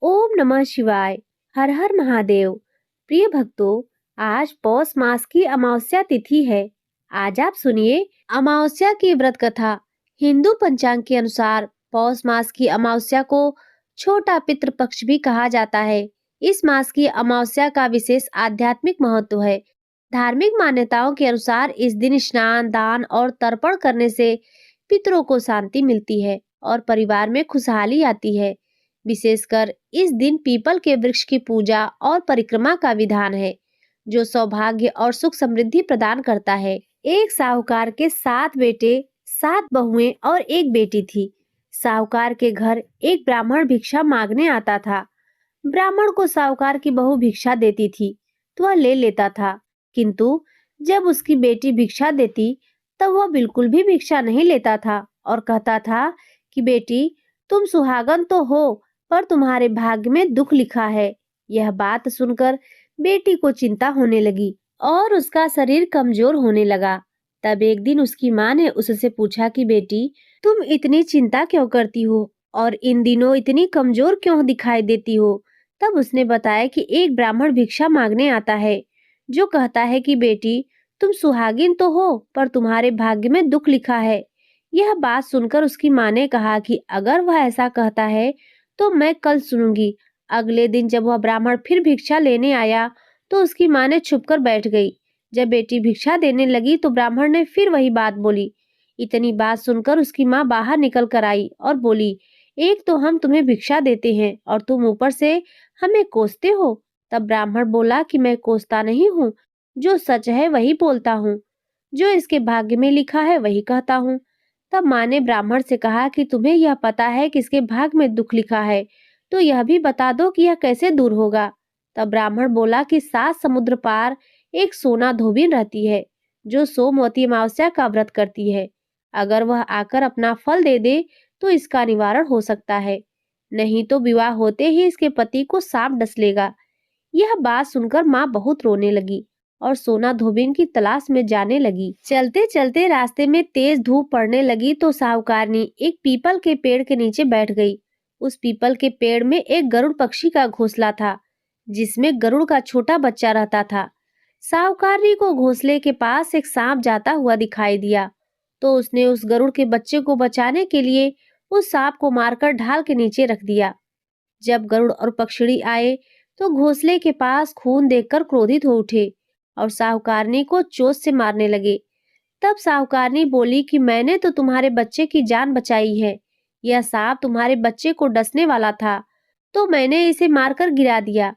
ओम नमः शिवाय। हर हर महादेव। प्रिय भक्तों, आज पौष मास की अमावस्या तिथि है। आज आप सुनिए अमावस्या की व्रत कथा। हिंदू पंचांग के अनुसार पौष मास की अमावस्या को छोटा पितृ पक्ष भी कहा जाता है। इस मास की अमावस्या का विशेष आध्यात्मिक महत्व है। धार्मिक मान्यताओं के अनुसार इस दिन स्नान, दान और तर्पण करने से पितरों को शांति मिलती है और परिवार में खुशहाली आती है। विशेषकर इस दिन पीपल के वृक्ष की पूजा और परिक्रमा का विधान है, जो सौभाग्य और सुख समृद्धि प्रदान करता है। एक साहूकार के 7 बेटे, 7 बहुएं और एक बेटी थी। साहूकार के घर एक ब्राह्मण भिक्षा मांगने आता था। ब्राह्मण को साहूकार की बहू भिक्षा देती थी तो वह ले लेता था, किंतु जब उसकी बेटी भिक्षा देती तब वह बिल्कुल भी भिक्षा नहीं लेता था और कहता था कि बेटी, तुम सुहागन तो हो, पर तुम्हारे भाग्य में दुख लिखा है। यह बात सुनकर बेटी को चिंता होने लगी और उसका शरीर कमजोर होने लगा। तब एक दिन उसकी माँ ने उससे पूछा कि बेटी, तुम इतनी चिंता क्यों करती हो और इन दिनों इतनी कमजोर क्यों दिखाई देती हो? तब उसने बताया कि एक ब्राह्मण भिक्षा मांगने आता है, जो कहता है कि बेटी, तुम सुहागिन तो हो, पर तुम्हारे भाग्य में दुख लिखा है। यह बात सुनकर उसकी माँ ने कहा कि अगर वह ऐसा कहता है तो मैं कल सुनूंगी। अगले दिन जब वह ब्राह्मण फिर भिक्षा लेने आया तो उसकी माँ ने छुपकर बैठ गई। जब बेटी भिक्षा देने लगी तो ब्राह्मण ने फिर वही बात बोली। इतनी बात सुनकर उसकी माँ बाहर निकल कर आई और बोली, एक तो हम तुम्हें भिक्षा देते हैं और तुम ऊपर से हमें कोसते हो। तब ब्राह्मण बोला कि मैं कोसता नहीं हूँ, जो सच है वही बोलता हूँ, जो इसके भाग्य में लिखा है वही कहता हूँ। तब माँ ने ब्राह्मण से कहा कि तुम्हें यह पता है कि इसके भाग्य में दुख लिखा है, तो यह भी बता दो कि यह कैसे दूर होगा। तब ब्राह्मण बोला कि 7 समुद्र पार एक सोना धोबिन रहती है, जो सोमवती अमावस्या का व्रत करती है। अगर वह आकर अपना फल दे दे तो इसका निवारण हो सकता है, नहीं तो विवाह होते ही इसके पति को सांप डस लेगा। यह बात सुनकर माँ बहुत रोने लगी और सोना धोबिन की तलाश में जाने लगी। चलते चलते रास्ते में तेज धूप पड़ने लगी तो साहूकारनी एक पीपल के पेड़ के नीचे बैठ गई। उस पीपल के पेड़ में एक गरुड़ पक्षी का घोंसला था, जिसमें गरुड़ का छोटा बच्चा रहता था। साहूकारनी को घोंसले के पास एक सांप जाता हुआ दिखाई दिया, तो उसने उस गरुड़ के बच्चे को बचाने के लिए उस सांप को मारकर ढाल के नीचे रख दिया। जब गरुड़ और पक्षिणी आए तो घोंसले के पास खून देखकर क्रोधित हो उठे और साहूकारनी को चोट से मारने लगे। तब साहूकारनी बोली कि मैंने तो तुम्हारे बच्चे की जान बचाई है। यह सांप तुम्हारे बच्चे को डसने वाला था, तो मैंने इसे मारकर गिरा दिया।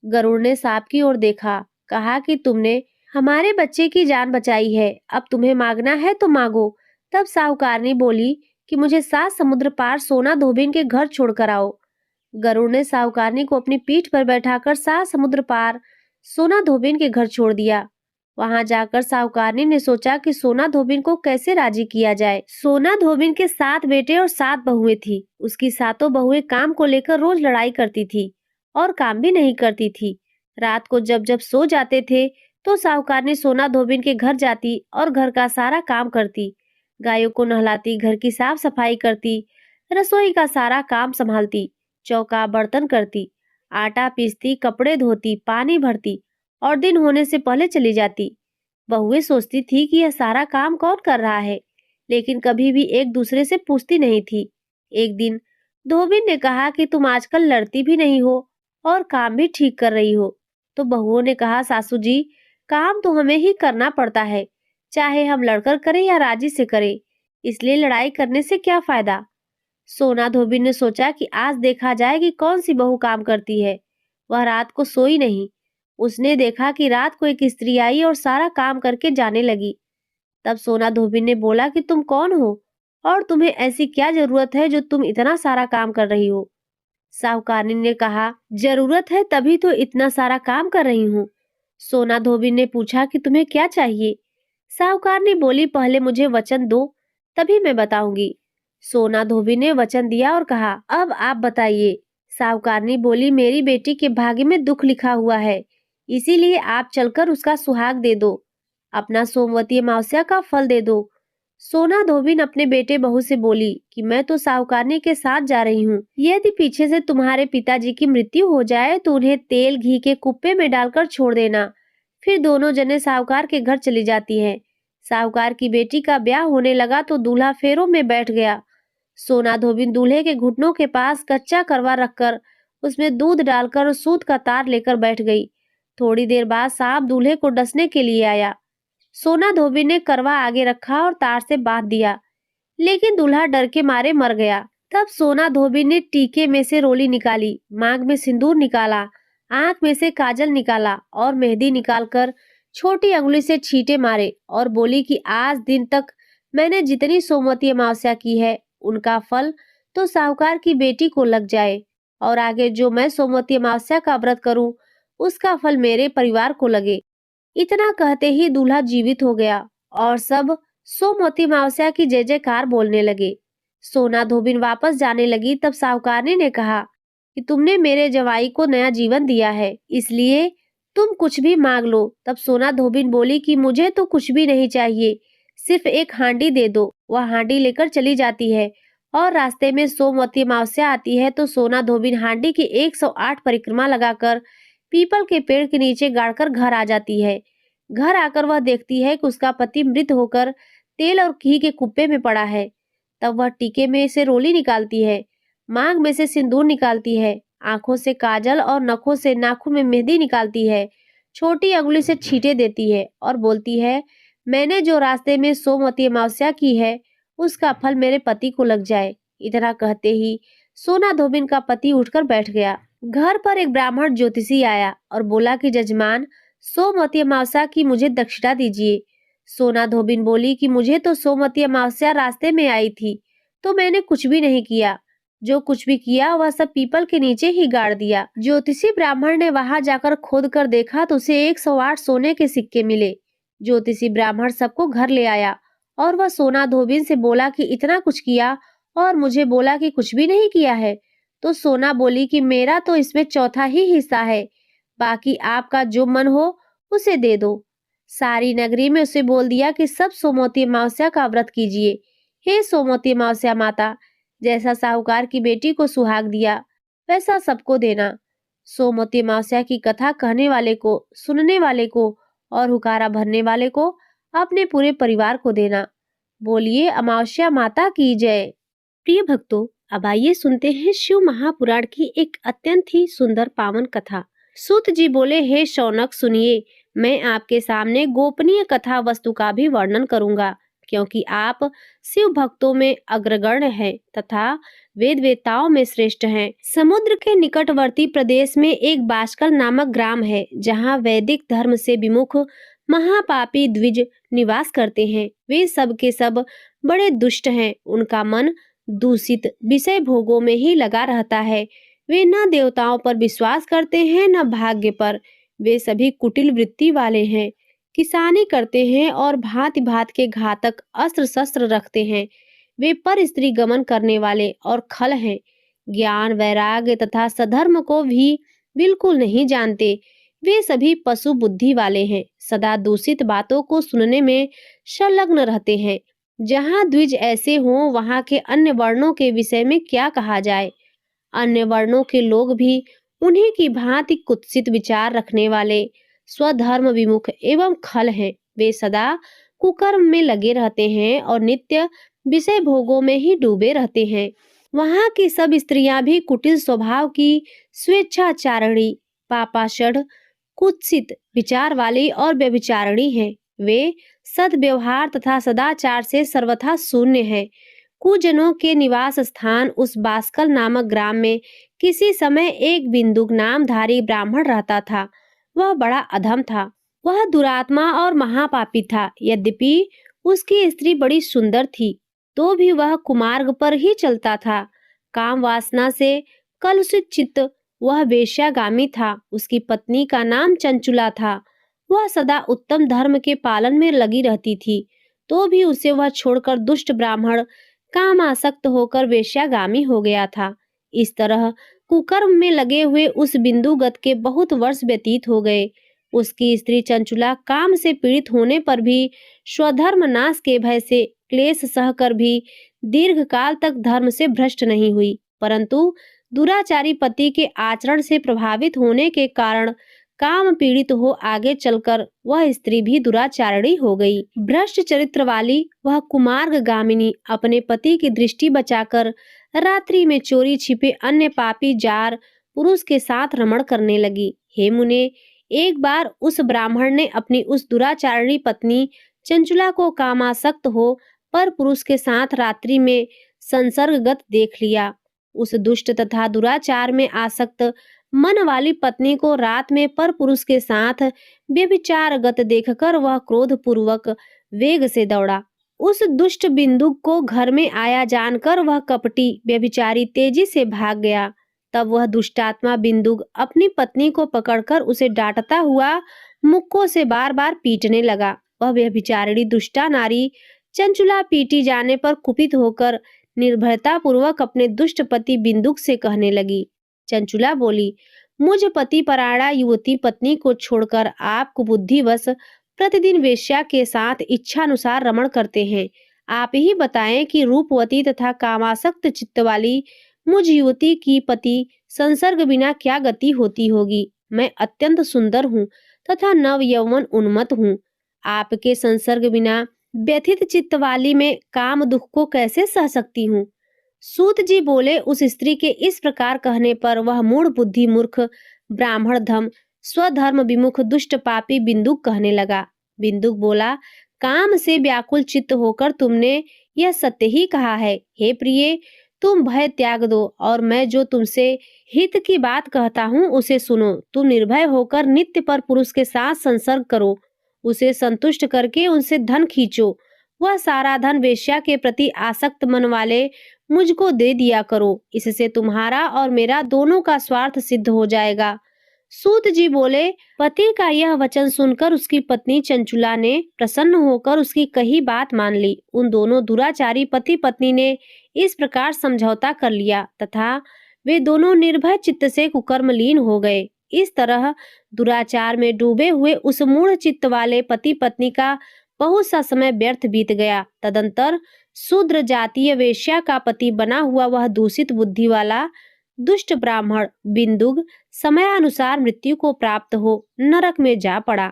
गरुड़ ने सांप की ओर देखा, कहा कि तुमने हमारे बच्चे की जान बचाई है, अब तुम्हें मांगना है तो मांगो। तब साहूकारनी बोली कि मुझे 7 समुद्र पार सोना धोबिन के घर छोड़कर आओ। गरुड़ ने साहूकारनी को अपनी पीठ पर बैठाकर 7 समुद्र पार सोना धोबिन के घर छोड़ दिया। वहां जाकर साहूकारनी ने सोचा कि सोना धोबिन को कैसे राजी किया जाए। सोना धोबिन के 7 बेटे और 7 बहुएं थी। उसकी सातों बहुएं काम को लेकर रोज लड़ाई करती थी और काम भी नहीं करती थी। रात को जब जब सो जाते थे तो साहूकारनी सोना धोबिन के घर जाती और घर का सारा काम करती। गायों को नहलाती, घर की साफ सफाई करती, रसोई का सारा काम संभालती, चौका बर्तन करती, आटा पीसती, कपड़े धोती, पानी भरती और दिन होने से पहले चली जाती। बहुएं सोचती थी कि यह सारा काम कौन कर रहा है, लेकिन कभी भी एक दूसरे से पूछती नहीं थी। एक दिन धोबिन ने कहा कि तुम आजकल लड़ती भी नहीं हो और काम भी ठीक कर रही हो। तो बहुओं ने कहा, सासू जी, काम तो हमें ही करना पड़ता है, चाहे हम लड़कर करें या राजी से करें, इसलिए लड़ाई करने से क्या फायदा। सोना धोबी ने सोचा कि आज देखा जाए कि कौन सी बहू काम करती है। वह रात को सोई नहीं। उसने देखा कि रात को एक स्त्री आई और सारा काम करके जाने लगी। तब सोना धोबी ने बोला कि तुम कौन हो और तुम्हें ऐसी क्या जरूरत है जो तुम इतना सारा काम कर रही हो। साहूकारनी ने कहा, जरूरत है तभी तो इतना सारा काम कर रही हूँ। सोना धोबी ने पूछा कि तुम्हें क्या चाहिए। साहूकारनी बोली, पहले मुझे वचन दो, तभी मैं बताऊंगी। सोना धोबी ने वचन दिया और कहा, अब आप बताइए। साहूकारनी बोली, मेरी बेटी के भाग्य में दुख लिखा हुआ है, इसीलिए आप चलकर उसका सुहाग दे दो, अपना सोमवती अमावस्या का फल दे दो। सोना धोबिन अपने बेटे बहू से बोली कि मैं तो साहूकारनी के साथ जा रही हूँ। यदि पीछे से तुम्हारे पिताजी की मृत्यु हो जाए तो उन्हें तेल घी के कुप्पे में डालकर छोड़ देना। फिर दोनों जने साहूकार के घर चली जाती हैं। साहूकार की बेटी का ब्याह होने लगा तो दूल्हा फेरों में बैठ गया। सोना धोबिन दूल्हे के घुटनों के पास कच्चा करवा रखकर उसमें दूध डालकर सूत का तार लेकर बैठ गई। थोड़ी देर बाद सांप दूल्हे को डसने के लिए आया। सोना धोबी ने करवा आगे रखा और तार से बांध दिया, लेकिन दूल्हा डर के मारे मर गया। तब सोना धोबी ने टीके में से रोली निकाली, मांग में सिंदूर निकाला, आंख में से काजल निकाला और मेहंदी निकालकर छोटी अंगुली से छींटे मारे और बोली कि आज दिन तक मैंने जितनी सोमवती अमावस्या की है उनका फल तो साहूकार की बेटी को लग जाए, और आगे जो मैं सोमवती अमावस्या का व्रत करूं उसका फल मेरे परिवार को लगे। इतना कहते ही दूल्हा जीवित हो गया और सब सोमवती अमावस्या की जय जयकार बोलने लगे। सोना धोबिन वापस जाने लगी तब साहूकारनी ने कहा कि तुमने मेरे जवाई को नया जीवन दिया है, इसलिए तुम कुछ भी मांग लो। तब सोना धोबिन बोली कि मुझे तो कुछ भी नहीं चाहिए, सिर्फ एक हांडी दे दो। वह हांडी लेकर चली जाती है और रास्ते में सोमवती अमावस्या आती है तो सोना धोबिन हांडी की 108 परिक्रमा लगाकर पीपल के पेड़ के नीचे गाड़कर घर आ जाती है। घर आकर वह देखती है कि उसका पति मृत होकर तेल और घी के कुप्पे में पड़ा है। तब वह टीके में से रोली निकालती है, मांग में से सिंदूर निकालती है, आंखों से काजल और नखों से नाखून में मेहंदी निकालती है, छोटी अंगुली से छींटे देती है और बोलती है, मैंने जो रास्ते में सोमवती अमावस्या की है उसका फल मेरे पति को लग जाए। इतना कहते ही सोना धोबिन का पति उठकर बैठ गया। घर पर एक ब्राह्मण ज्योतिषी आया और बोला कि जजमान, सोमवती अमावस्या की मुझे दक्षिणा दीजिए। सोना धोबिन बोली कि मुझे तो सोमवती अमावस्या रास्ते में आई थी तो मैंने कुछ भी नहीं किया, जो कुछ भी किया वह सब पीपल के नीचे ही गाड़ दिया। ज्योतिषी ब्राह्मण ने वहां जाकर खोद कर देखा तो उसे 108 सोने के सिक्के मिले। ज्योतिषी ब्राह्मण सबको घर ले आया और वह सोना धोबिन से बोला कि इतना कुछ किया और मुझे बोला कि कुछ भी नहीं किया है। तो सोना बोली कि मेरा तो इसमें चौथा ही हिस्सा है, बाकी आपका जो मन हो उसे दे दो। सारी नगरी में उसे बोल दिया कि सब सोमवती अमावस्या का व्रत कीजिए। हे सोमवती अमावस्या माता, जैसा साहूकार की बेटी को सुहाग दिया वैसा सबको देना। सोमवती अमावस्या की कथा कहने वाले को, सुनने वाले को और हुकारा भरने वाले को अपने पूरे परिवार को देना। बोलिए अमावस्या माता की जय। प्रिय भक्तों, अब आइए सुनते हैं शिव महापुराण की एक अत्यंत ही सुंदर पावन कथा। सूत जी बोले, हे शौनक सुनिए, मैं आपके सामने गोपनीय कथा वस्तु का भी वर्णन करूंगा, क्योंकि आप शिव भक्तों में अग्रगण्य हैं तथा वेद वेताओं में श्रेष्ठ हैं। समुद्र के निकटवर्ती प्रदेश में एक बाष्कल नामक ग्राम है, जहाँ वैदिक धर्म से विमुख महापापी द्विज निवास करते हैं। वे सब के सब बड़े दुष्ट हैं। उनका मन दूषित विषय भोगों में ही लगा रहता है। वे न देवताओं पर विश्वास करते हैं न भाग्य पर। वे सभी कुटिल वृत्ति वाले हैं, किसानी करते हैं और भांति भांति के घातक अस्त्र शस्त्र रखते हैं। वे पर स्त्री गमन करने वाले और खल हैं। ज्ञान वैराग्य तथा सधर्म को भी बिल्कुल नहीं जानते। वे सभी पशु बुद्धि वाले हैं, सदा दूषित बातों को सुनने में संलग्न रहते हैं। जहाँ द्विज ऐसे हों वहाँ के अन्य वर्णों के विषय में क्या कहा जाए। अन्य वर्णों के लोग भी उन्हीं की भांति कुत्सित विचार रखने वाले, स्वधर्म विमुख एवं खल हैं। वे सदा कुकर्म में लगे रहते हैं और नित्य विषय भोगों में ही डूबे रहते हैं। वहाँ की सब स्त्रियां भी कुटिल स्वभाव की, स्वेच्छाचारिणी, पापाषढ़, कुत्सित विचार वाली और व्यभिचारिणी हैं। वे सद्व्यवहार तथा सदाचार से सर्वथा शून्य है। कुजनों के निवास स्थान उस बाष्कल नामक ग्राम में किसी समय एक बिंदुक नामधारी ब्राह्मण रहता था। वह बड़ा अधम था। वह दुरात्मा और महापापी था। यद्यपि उसकी स्त्री बड़ी सुंदर थी तो भी वह कुमार्ग पर ही चलता था। काम वासना से कलुषित चित्त वह वेश्यागामी था। उसकी पत्नी का नाम चंचुला था। वह सदा उत्तम धर्म के पालन में लगी रहती थी, तो भी उसे वह छोड़कर दुष्ट ब्राह्मण कामासक्त होकर वेश्यागामी हो गया था। इस तरह कुकर्म में लगे हुए उस बिंदुगत के बहुत वर्ष व्यतीत हो गए। उसकी स्त्री चंचुला काम से पीड़ित होने पर भी स्वधर्म नाश के भय से क्लेश सहकर भी दीर्घ काल तक धर्म से भ्रष्ट नहीं हुई, परंतु दुराचारी पति के आचरण से प्रभावित होने के कारण काम पीड़ित हो आगे चलकर वह स्त्री भी दुराचारिणी हो गई। भ्रष्ट चरित्र वाली वह कुमार्गामिनी अपने पति की दृष्टि बचाकर रात्रि में चोरी छिपे अन्य पापी जार पुरुष के साथ रमण करने लगी। हे मुने, एक बार उस ब्राह्मण ने अपनी उस दुराचारिणी पत्नी चंचुला को कामासक्त हो पर पुरुष के साथ रात्रि में संसर्गगत देख लिया। उस दुष्ट तथा दुराचार में आसक्त मन वाली पत्नी को रात में पर पुरुष के साथ व्यभिचारगत देखकर वह क्रोध पूर्वक वेग से दौड़ा। उस दुष्ट बिंदु को घर में आया जानकर वह कपटी व्यभिचारी तेजी से भाग गया। तब वह दुष्टात्मा बिंदुक अपनी पत्नी को पकड़कर उसे डांटता हुआ मुक्कों से बार बार पीटने लगा। वह व्यभिचारिणी दुष्टा नारी चंचुला पीटी जाने पर कुपित होकर निर्भयता पूर्वक अपने दुष्ट पति बिंदुक से कहने लगी। चंचुला बोली, मुझ पति परायणा युवती पत्नी को छोड़कर आप कुबुद्धिवश प्रतिदिन वेश्या के साथ इच्छानुसार रमण करते हैं। आप ही बताएं कि रूपवती तथा कामासक्त चित्त वाली मुझ युवती की पति संसर्ग बिना क्या गति होती होगी। मैं अत्यंत सुंदर हूँ तथा नव यौवन उन्मत्त हूँ। आपके संसर्ग बिना व्यथित चित्त वाली में काम दुख को कैसे सह सकती हूँ। सूत जी बोले, उस स्त्री के इस प्रकार कहने पर वह मूढ़ बुद्धि मूर्ख ब्राह्मण धम स्वधर्म विमुख दुष्ट पापी बिंदुक कहने लगा। बिंदुक बोला, काम से व्याकुल चित्त होकर तुमने यह सत्य ही कहा है। हे प्रिय, तुम भय त्याग दो और मैं जो तुमसे हित की बात कहता हूँ उसे सुनो। तुम निर्भय होकर नित्य पर पुरुष के साथ संसर्ग करो, उसे संतुष्ट करके उनसे धन खींचो। वह सारा धन वेश्या के प्रति आसक्त मन वाले मुझको दे दिया करो। इससे तुम्हारा और मेरा दोनों का स्वार्थ सिद्ध हो जाएगा। सूत जी बोले, पति का यह वचन सुनकर उसकी पत्नी चंचुला ने प्रसन्न होकर उसकी कही बात मान ली। उन दोनों दुराचारी पति पत्नी ने इस प्रकार समझौता कर लिया तथा वे दोनों निर्भय चित्त से कुकर्मलीन हो गए। इस तरह दुराचार में डूबे हुए उस मूढ़ चित्त वाले पति पत्नी का बहुत सा समय व्यर्थ बीत गया। तदंतर शूद्र जातीय वेश्या का पति बना हुआ वह दूषित बुद्धि वाला दुष्ट ब्राह्मण बिंदुग समयानुसार मृत्यु को प्राप्त हो नरक में जा पड़ा।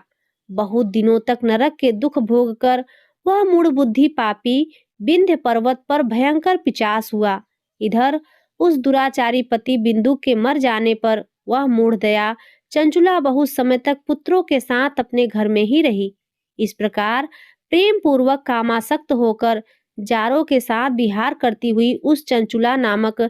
बहुत दिनों तक नरक के दुख भोग कर वह मूढ़ बुद्धि पापी विंध्य पर्वत पर भयंकर पिचास हुआ। इधर उस दुराचारी पति बिंदु के मर जाने पर वह मूढ़ दया चंचुला बहुत समय तक पुत्रों के साथ अपने घर में ही रही। इस प्रकार प्रेम पूर्वक कामासक्त होकर जारों के साथ विहार करती हुई उस चंचुला नामक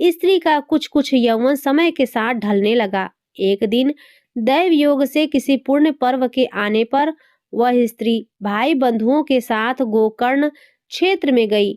स्त्री का कुछ कुछ यौवन समय के साथ ढलने लगा। एक दिन दैव योग से किसी पुण्य पर्व के आने पर वह स्त्री भाई बंधुओं के साथ गोकर्ण क्षेत्र में गई।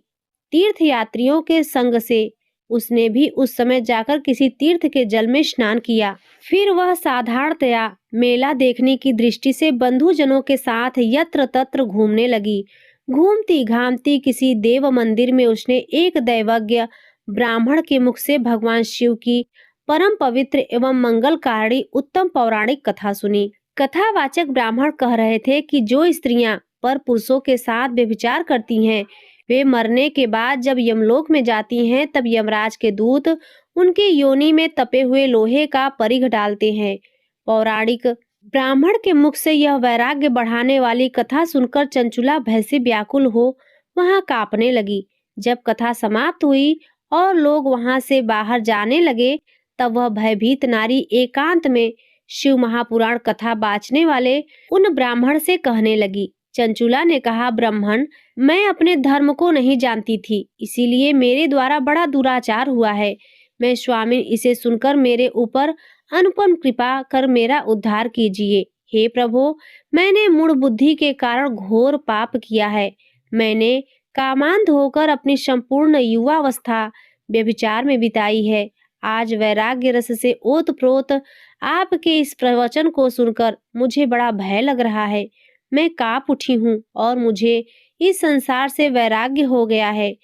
तीर्थ यात्रियों के संग से उसने भी उस समय जाकर किसी तीर्थ के जल में स्नान किया। फिर वह साधारणतया मेला देखने की दृष्टि से बंधुजनों के साथ यत्र तत्र घूमने लगी। घूमती घामती किसी देव मंदिर में उसने एक दैवज्ञ ब्राह्मण के मुख से भगवान शिव की परम पवित्र एवं मंगलकारिणी उत्तम पौराणिक कथा सुनी। कथावाचक ब्राह्मण कह रहे थे कि जो स्त्रियां पर पुरुषों के साथ व्यभिचार करती हैं, वे मरने के बाद जब यमलोक में जाती हैं तब यमराज के दूत उनकी योनि में तपे हुए लोहे का परिघ डालते हैं। पौराणिक ब्राह्मण के मुख से यह वैराग्य बढ़ाने वाली कथा सुनकर चंचुला भय से व्याकुल हो वहां कांपने लगी। जब कथा समाप्त हुई और लोग वहां से बाहर जाने लगे तब वह भयभीत नारी एकांत में शिव महापुराण कथा बाचने वाले उन ब्राह्मण से कहने लगी। चंचुला ने कहा, ब्राह्मण, मैं अपने धर्म को नहीं जानती थी, इसीलिए मेरे द्वारा बड़ा दुराचार हुआ है। मैं स्वामी, इसे सुनकर मेरे ऊपर अनुपम कृपा कर मेरा उद्धार कीजिए। हे प्रभु, मैंने मूढ़ बुद्धि के कारण घोर पाप किया है। मैंने कामांध होकर अपनी संपूर्ण युवावस्था व्यभिचार में बिताई है। आज वैराग्य रस से ओतप्रोत आपके इस प्रवचन को सुनकर मुझे बड़ा भय लग रहा है। मैं कांप उठी हूँ और मुझे इस संसार से वैराग्य हो गया है।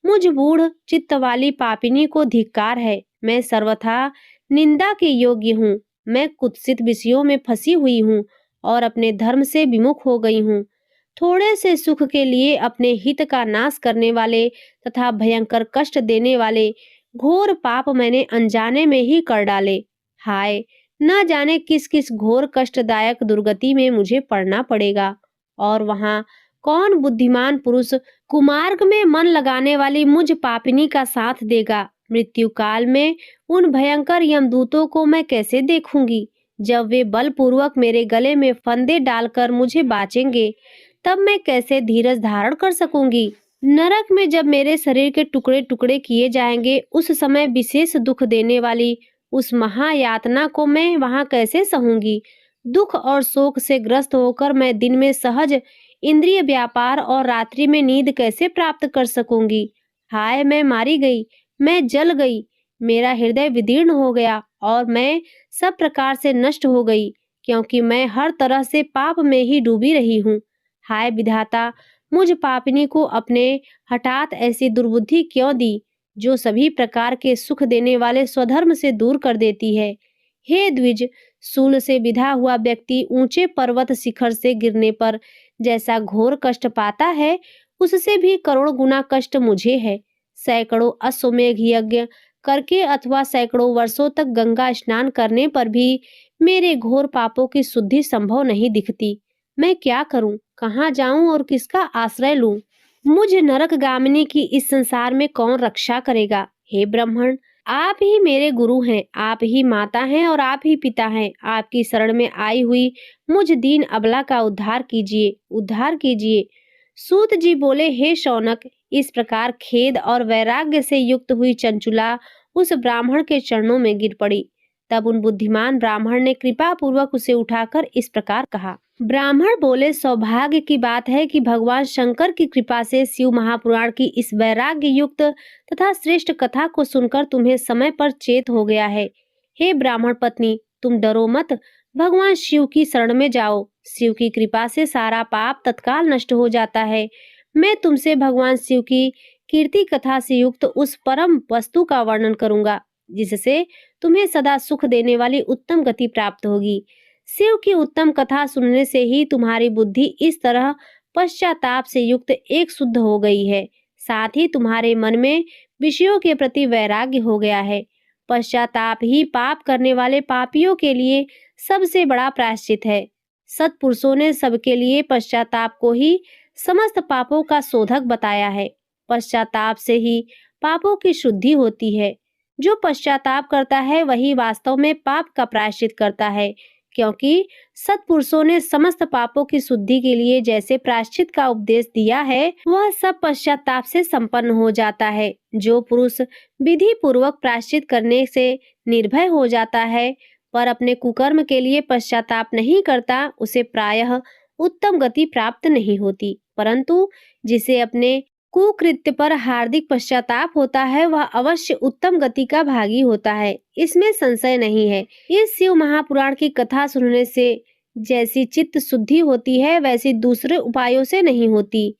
मुझ बूढ़ चित्त वाली पापिनी को धिक्कार है। मैं सर्वथा निंदा के योग्य हूँ। मैं कुत्सित विषयों में फंसी हुई हूँ और अपने धर्म से विमुख हो गई हूँ। थोड़े से सुख के लिए अपने हित का नाश करने वाले तथा भयंकर कष्ट देने वाले घोर पाप मैंने अनजाने में ही कर डाले। हाय, न जाने किस किस घोर कष्टदायक दुर्गति में मुझे पड़ना पड़ेगा, और वहां कौन बुद्धिमान पुरुष कुमार्ग में मन लगाने वाली मुझ पापिनी का साथ देगा। मृत्यु काल में उन भयंकर यमदूतों को मैं कैसे देखूंगी, जब वे बलपूर्वक मेरे गले में फंदे डालकर मुझे बाचेंगे, तब मैं कैसे धीरज धारण कर सकूंगी। नरक में जब मेरे शरीर के टुकड़े टुकड़े किए जाएंगे, उस समय विशेष दुख देने वाली उस महायातना को मैं वहां कैसे सहूंगी। दुख और शोक से ग्रस्त होकर मैं दिन में सहज इंद्रिय व्यापार और रात्रि में नींद कैसे प्राप्त कर सकूंगी। हाय, मैं मारी गई, मैं जल गई, मेरा हृदय विदीर्ण हो गया और मैं सब प्रकार से नष्ट हो गई, क्योंकि मैं हर तरह से पाप में ही डूबी रही हूँ। हाय विधाता, मुझ पापिनी को अपने हठात ऐसी दुर्बुद्धि क्यों दी, जो सभी प्रकार के सुख देने वाले स्वधर्म से दूर कर देती है। हे द्विज, शूल से विधा हुआ व्यक्ति ऊंचे पर्वत शिखर से गिरने पर जैसा घोर कष्ट पाता है, उससे भी करोड़ गुना कष्ट मुझे है। सैकड़ों अश्वमेघ यज्ञ करके अथवा सैकड़ों वर्षों तक गंगा स्नान करने पर भी मेरे घोर पापों की शुद्धि संभव नहीं दिखती। मैं क्या करूं, कहाँ जाऊं और किसका आश्रय लूं? मुझ नरकगामिनी की इस संसार में कौन रक्षा करेगा? हे ब्राह्मण, आप ही मेरे गुरु हैं, आप ही माता हैं और आप ही पिता हैं। आपकी शरण में आई हुई मुझ दीन अबला का उद्धार कीजिए, उद्धार कीजिए। सूत जी बोले, हे शौनक, इस प्रकार खेद और वैराग्य से युक्त हुई चंचुला उस ब्राह्मण के चरणों में गिर पड़ी। तब उन बुद्धिमान ब्राह्मण ने कृपा पूर्वक उसे उठाकर इस प्रकार कहा। ब्राह्मण बोले, सौभाग्य की बात है कि भगवान शंकर की कृपा से शिव महापुराण की इस वैराग्य युक्त तथा श्रेष्ठ कथा को सुनकर तुम्हें समय पर चेत हो गया है। हे ब्राह्मण पत्नी, तुम डरो मत, भगवान शिव की शरण में जाओ। शिव की कृपा से सारा पाप तत्काल नष्ट हो जाता है। मैं तुमसे भगवान शिव की कीर्ति कथा से युक्त उस परम वस्तु का वर्णन करूंगा, जिससे तुम्हें सदा सुख देने वाली उत्तम गति प्राप्त होगी। शिव की उत्तम कथा सुनने से ही तुम्हारी बुद्धि इस तरह पश्चाताप से युक्त एक शुद्ध हो गई है, साथ ही तुम्हारे मन में विषयों के प्रति वैराग्य हो गया है। पश्चाताप ही पाप करने वाले पापियों के लिए सबसे बड़ा प्रायश्चित है। सत्पुरुषों ने सबके लिए पश्चाताप को ही समस्त पापों का शोधक बताया है। पश्चाताप से ही पापों की शुद्धि होती है। जो पश्चाताप करता है वही वास्तव में पाप का प्रायश्चित करता है, क्योंकि सत्पुरुषों ने समस्त पापों की शुद्धि के लिए जैसे प्रायश्चित का उपदेश दिया है, वह सब पश्चाताप से संपन्न हो जाता है। जो पुरुष विधि पूर्वक प्रायश्चित करने से निर्भय हो जाता है, पर अपने कुकर्म के लिए पश्चाताप नहीं करता, उसे प्रायः उत्तम गति प्राप्त नहीं होती। परंतु जिसे अपने कुकृत्य पर हार्दिक पश्चाताप होता है, वह अवश्य उत्तम गति का भागी होता है, इसमें संशय नहीं है। इस शिव महापुराण की कथा सुनने से जैसी चित्त शुद्धि होती है, वैसी दूसरे उपायों से नहीं होती।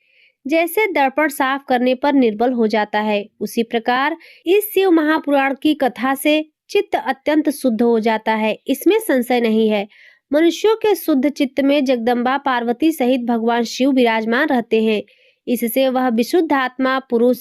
जैसे दर्पण साफ करने पर निर्बल हो जाता है, उसी प्रकार इस शिव महापुराण की कथा से चित्त अत्यंत शुद्ध हो जाता है, इसमें संशय नहीं है। मनुष्यों के शुद्ध चित्त में जगदम्बा पार्वती सहित भगवान शिव विराजमान रहते हैं। इससे वह विशुद्ध आत्मा पुरुष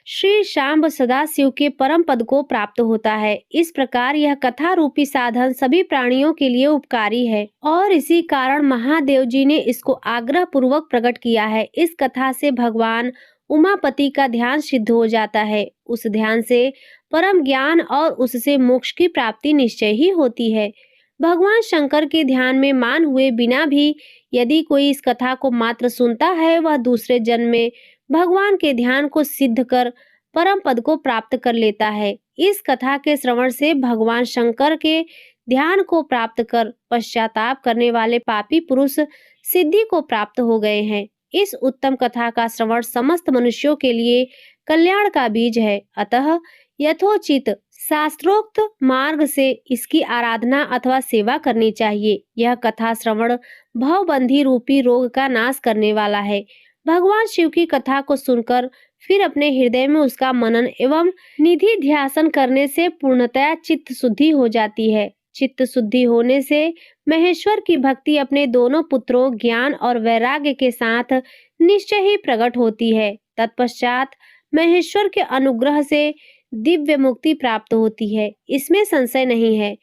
श्री शाम्ब सदाशिव के परम पद को प्राप्त होता है। इस प्रकार यह कथा रूपी साधन सभी प्राणियों के लिए उपकारी है और इसी कारण महादेव जी ने इसको आग्रह पूर्वक प्रकट किया है। इस कथा से भगवान उमापति का ध्यान सिद्ध हो जाता है। उस ध्यान से परम ज्ञान और उससे मोक्ष की प्राप्ति निश्चय ही होती है। भगवान शंकर के ध्यान में मान हुए बिना भी यदि कोई इस कथा को मात्र सुनता है, वह दूसरे जन्म में भगवान के ध्यान को सिद्ध कर परम पद को प्राप्त कर लेता है। इस कथा के श्रवण से भगवान शंकर के ध्यान को प्राप्त कर पश्चाताप करने वाले पापी पुरुष सिद्धि को प्राप्त हो गए हैं। इस उत्तम कथा का श्रवण समस्त मनुष्यों के लिए कल्याण का बीज है। अतः यथोचित शास्त्रोक्त मार्ग से इसकी आराधना अथवा सेवा करनी चाहिए। यह कथा श्रवण भवबंधी रूपी रोग का नाश करने वाला है। भगवान शिव की कथा को सुनकर फिर अपने हृदय में उसका मनन एवं निधि ध्यासन करने से पूर्णतया चित्त शुद्धि हो जाती है। चित्त शुद्धि होने से महेश्वर की भक्ति अपने दोनों पुत्रों ज्ञान और वैराग्य के साथ निश्चय ही प्रकट होती है। तत्पश्चात महेश्वर के अनुग्रह से दिव्य मुक्ति प्राप्त होती है, इसमें संशय नहीं है।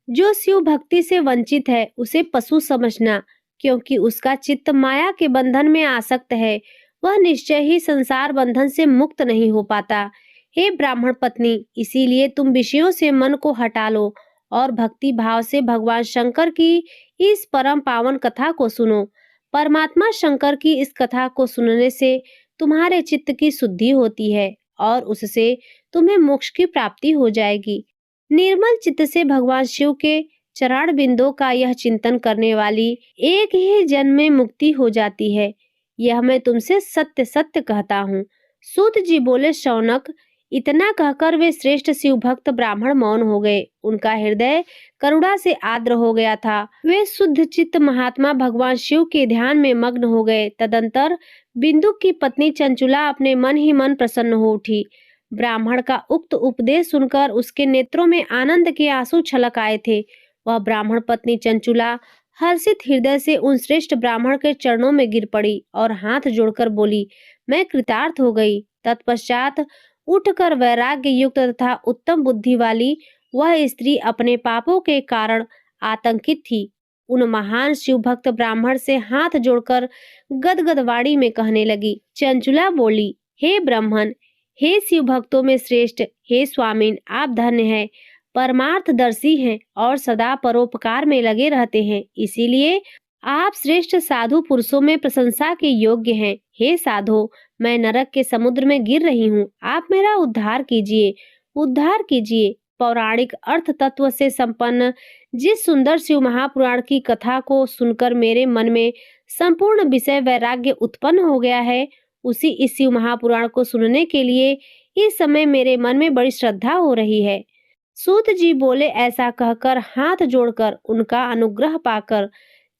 जो शिव भक्ति से वंचित है उसे पशु समझना, क्योंकि उसका चित्त माया के बंधन में आसक्त है, वह निश्चय ही संसार बंधन से मुक्त नहीं हो पाता। हे ब्राह्मण पत्नी, इसीलिए तुम विषयों से मन को हटा लो और भक्ति भाव से भगवान शंकर की इस परम पावन कथा को सुनो। परमात्मा शंकर की इस कथा को सुनने से तुम्हारे चित्त की शुद्धि होती है और उससे तुम्हें मोक्ष की प्राप्ति हो जाएगी। निर्मल चित्त से भगवान शिव के चरण बिंदों का यह चिंतन करने वाली एक ही जन्म में मुक्ति हो जाती है। यह मैं तुमसे सत्य सत्य कहता हूँ। सूत जी बोले, शौनक, इतना कहकर वे श्रेष्ठ शिव भक्त ब्राह्मण मौन हो गए। उनका हृदय करुणा से आर्द्र हो गया था। वे शुद्ध चित्त महात्मा भगवान शिव के ध्यान में मग्न हो गए। तदंतर बिंदु की पत्नी चंचुला अपने मन ही मन प्रसन्न हो उठी। ब्राह्मण का उक्त उपदेश सुनकर उसके नेत्रों में आनंद के आंसू छलक आए थे। वह ब्राह्मण पत्नी चंचुला हर्षित हृदय से उन श्रेष्ठ ब्राह्मण के चरणों में गिर पड़ी और हाथ जोड़कर बोली, मैं कृतार्थ हो गई। तत्पश्चात उठकर वैराग्य युक्त तथा उत्तम बुद्धि वाली वह स्त्री अपने पापों के कारण आतंकित थी। उन महान शिव भक्त ब्राह्मण से हाथ जोड़कर गदगद वाणी में कहने लगी। चंचुला बोली, हे ब्राह्मण, हे शिव भक्तों में श्रेष्ठ, हे स्वामीन, आप धन्य हैं, परमार्थदर्शी हैं और सदा परोपकार में लगे रहते हैं, इसीलिए आप श्रेष्ठ साधु पुरुषों में प्रशंसा के योग्य हैं। हे साधो, मैं नरक के समुद्र में गिर रही हूँ, आप मेरा उद्धार कीजिए, उद्धार कीजिए। पौराणिक अर्थ तत्व से संपन्न जिस सुंदर शिव महापुराण की कथा को सुनकर मेरे मन में संपूर्ण विषय वैराग्य उत्पन्न हो गया है, उसी इस शिव महापुराण को सुनने के लिए इस समय मेरे मन में बड़ी श्रद्धा हो रही है। सूत जी बोले, ऐसा कहकर हाथ जोड़कर उनका अनुग्रह पाकर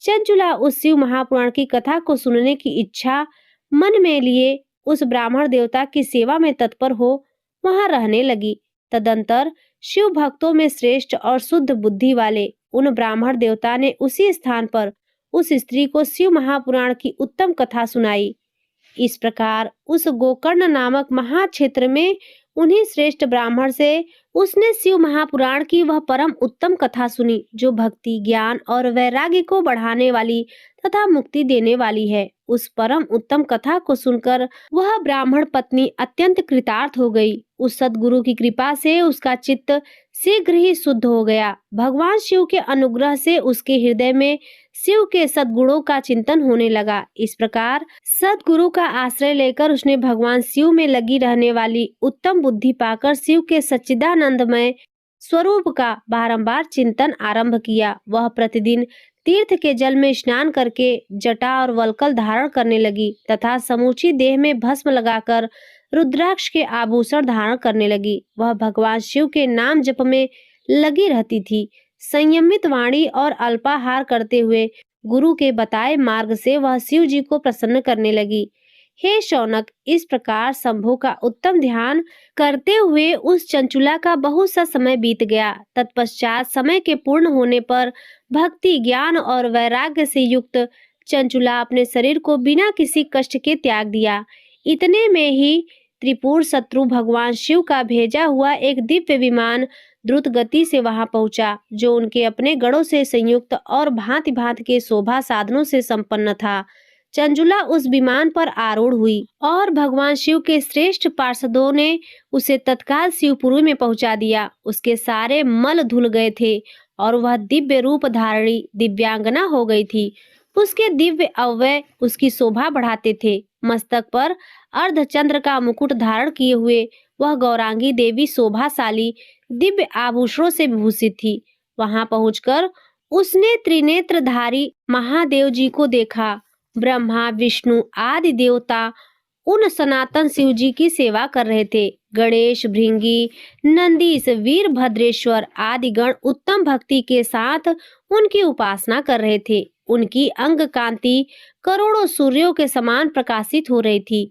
चंचुला उस शिव महापुराण की कथा को सुनने की इच्छा मन में लिए उस ब्राह्मण देवता की सेवा में तत्पर हो वहां रहने लगी। तदंतर शिव भक्तों में श्रेष्ठ और शुद्ध बुद्धि वाले उन ब्राह्मण देवता ने उसी स्थान पर उस स्त्री को शिव महापुराण की उत्तम कथा सुनाई। इस प्रकार उस गोकर्ण नामक महाक्षेत्र में उन्हीं श्रेष्ठ ब्राह्मण से उसने शिव महापुराण की वह परम उत्तम कथा सुनी, जो भक्ति, ज्ञान और वैराग्य को बढ़ाने वाली तथा मुक्ति देने वाली है। उस परम उत्तम कथा को सुनकर वह ब्राह्मण पत्नी अत्यंत कृतार्थ हो गई। उस सद्गुरु की कृपा से उसका चित्त शीघ्र ही शुद्ध हो गया। भगवान शिव के अनुग्रह से उसके हृदय में शिव के सद्गुणों का चिंतन होने लगा। इस प्रकार सद्गुरु का आश्रय लेकर उसने भगवान शिव में लगी रहने वाली उत्तम बुद्धि पाकर शिव के सच्चिदानंदमय स्वरूप का बारंबार चिंतन आरंभ किया। वह प्रतिदिन तीर्थ के जल में स्नान करके जटा और वल्कल धारण करने लगी तथा समूची देह में भस्म लगाकर रुद्राक्ष के आभूषण धारण करने लगी। वह भगवान शिव के नाम जप में लगी रहती थी। संयमित वाणी और अल्पाहार करते हुए गुरु के बताए मार्ग से वह शिव जी को प्रसन्न करने लगी। हे शौनक, इस प्रकार शंभु का उत्तम ध्यान करते हुए उस चंचुला का बहुत सा समय बीत गया। तत्पश्चात समय के पूर्ण होने पर भक्ति, ज्ञान और वैराग्य से युक्त चंचुला अपने शरीर को बिना किसी कष्ट के त्याग दिया। इतने में ही त्रिपुर शत्रु भगवान शिव का भेजा हुआ एक दिव्य विमान द्रुत गति से वहां पहुंचा, जो उनके अपने गणों से संयुक्त और भांति भांति के शोभा साधनों से संपन्न था। चंचुला उस विमान पर आरूढ़ हुई और भगवान शिव के श्रेष्ठ पार्षदों ने उसे तत्काल शिवपुरी में पहुंचा दिया। उसके सारे मल धुल गए थे और वह दिव्य रूप धारणी दिव्यांगना हो गई थी। उसके दिव्य अवयव उसकी शोभा बढ़ाते थे। मस्तक पर अर्धचंद्र का मुकुट धारण किए हुए वह गौरांगी देवी शोभाशाली दिव्य आभूषणों से विभूषित थी। वहां पहुंचकर उसने त्रिनेत्रधारी महादेव जी को देखा। ब्रह्मा, विष्णु आदि देवता उन सनातन शिव जी की सेवा कर रहे थे। गणेश, भृंगी, नंदीश, वीरभद्रेश्वर आदि गण उत्तम भक्ति के साथ उनकी उपासना कर रहे थे। उनकी अंग कांति करोड़ों सूर्यों के समान प्रकाशित हो रही थी।